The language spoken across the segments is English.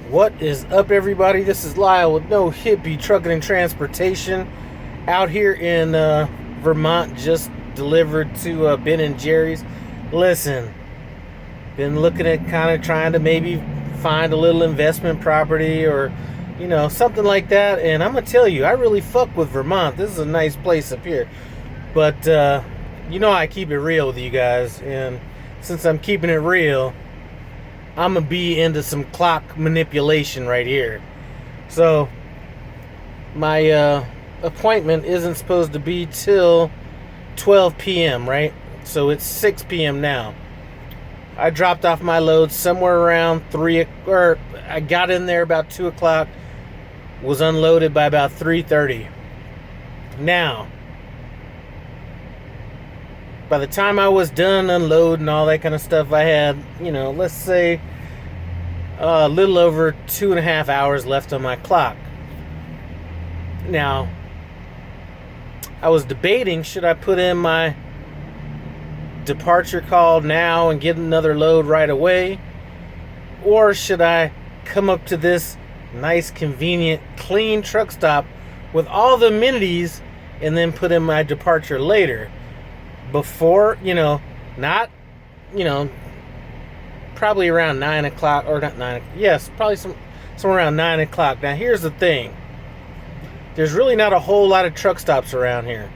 What is up, everybody? This is Lyle with No Hippie Trucking and Transportation out here in Vermont. Just delivered to Ben and Jerry's. Listen, been looking at kind of trying to maybe find a little investment property or, something like that. And I'm going to tell you, I really fuck with Vermont. This is a nice place up here. But, I keep it real with you guys. And since I'm keeping it real, I'm going to be into some clock manipulation right here. So, my appointment isn't supposed to be till 12 p.m., right? So, it's 6 p.m. now. I dropped off my load somewhere around 3, or I got in there about 2 o'clock, was unloaded by about 3:30. Now, by the time I was done unloading and all that kind of stuff, I had, let's say a little over 2.5 hours left on my clock. Now, I was debating, should I put in my departure call now and get another load right away? Or should I come up to this nice, convenient, clean truck stop with all the amenities and then put in my departure later? Before, probably around 9 o'clock, or not 9, yes, probably somewhere around 9 o'clock. Now, here's the thing. There's really not a whole lot of truck stops around here.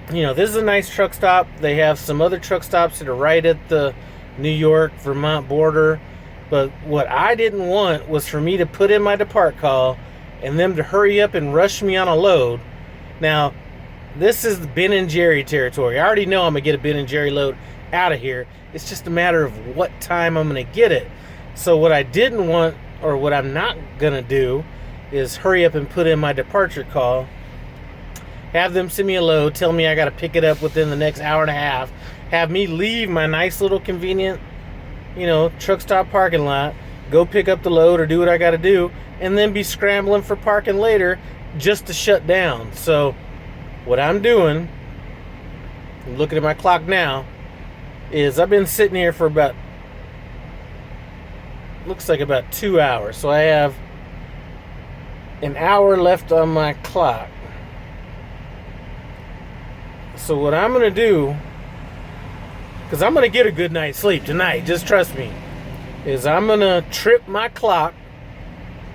This is a nice truck stop. They have some other truck stops that are right at the New York-Vermont border. But what I didn't want was for me to put in my depart call and them to hurry up and rush me on a load. Now, this is Ben and Jerry territory. I already know I'm going to get a Ben and Jerry load out of here. It's just a matter of what time I'm going to get it. So what I didn't want, or what I'm not going to do, is hurry up and put in my departure call, have them send me a load, tell me I got to pick it up within the next hour and a half, have me leave my nice little convenient, truck stop parking lot, go pick up the load or do what I got to do, and then be scrambling for parking later just to shut down. So what I'm doing, I'm looking at my clock now, is I've been sitting here for looks like about 2 hours. So I have an hour left on my clock. So what I'm going to do, because I'm going to get a good night's sleep tonight, just trust me, is I'm going to trip my clock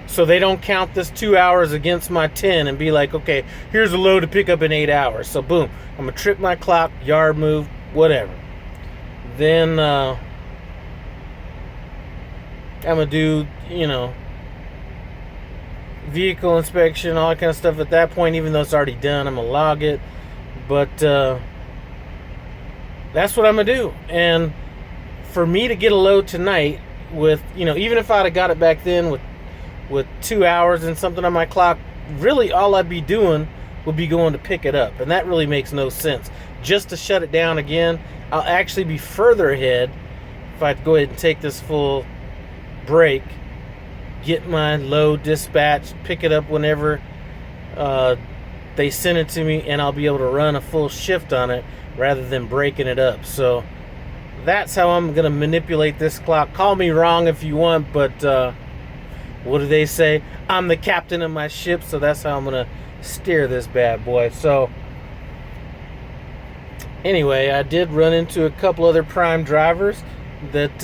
so they don't count this 2 hours against my 10 and be like, okay, here's a load to pick up in 8 hours. So boom, I'm going to trip my clock, yard move, whatever. Then I'm going to do, vehicle inspection, all that kind of stuff at that point. Even though it's already done, I'm going to log it. But that's what I'm going to do. And for me to get a load tonight with, even if I'd have got it back then with 2 hours and something on my clock, really all I'd be doing would be going to pick it up. And that really makes no sense. Just to shut it down again, I'll actually be further ahead if I go ahead and take this full break, get my load dispatched, pick it up whenever they send it to me, and I'll be able to run a full shift on it rather than breaking it up. So that's how I'm going to manipulate this clock. Call me wrong if you want, but what do they say? I'm the captain of my ship, so that's how I'm going to steer this bad boy. So anyway, I did run into a couple other prime drivers that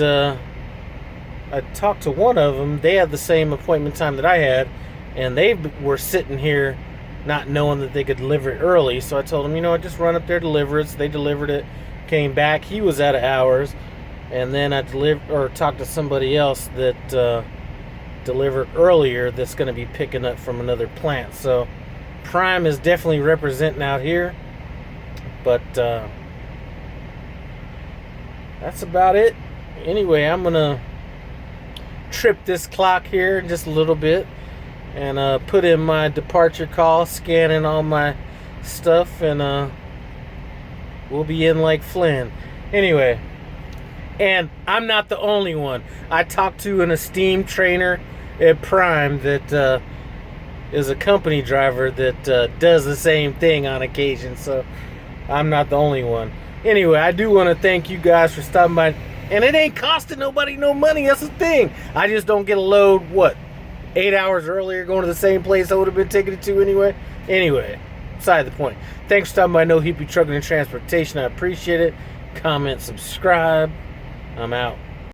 I talked to one of them. They had the same appointment time that I had, and they were sitting here not knowing that they could deliver it early. So I told them, just run up there, deliver it. So they delivered it, came back. He was out of hours, and then I talked to somebody else that delivered earlier that's going to be picking up from another plant. So Prime is definitely representing out here, but that's about it. Anyway, I'm going to trip this clock here just a little bit and put in my departure call, scanning all my stuff, and we'll be in like Flynn. Anyway, and I'm not the only one. I talked to an esteemed trainer at Prime that is a company driver that does the same thing on occasion, so I'm not the only one. Anyway, I do want to thank you guys for stopping by And it ain't costing nobody no money. That's the thing. I just don't get a load, what, 8 hours earlier going to the same place I would have been taking it to anyway? Anyway, beside the point. Thanks for stopping by No Hippie Trucking and Transportation. I appreciate it. Comment, subscribe. I'm out.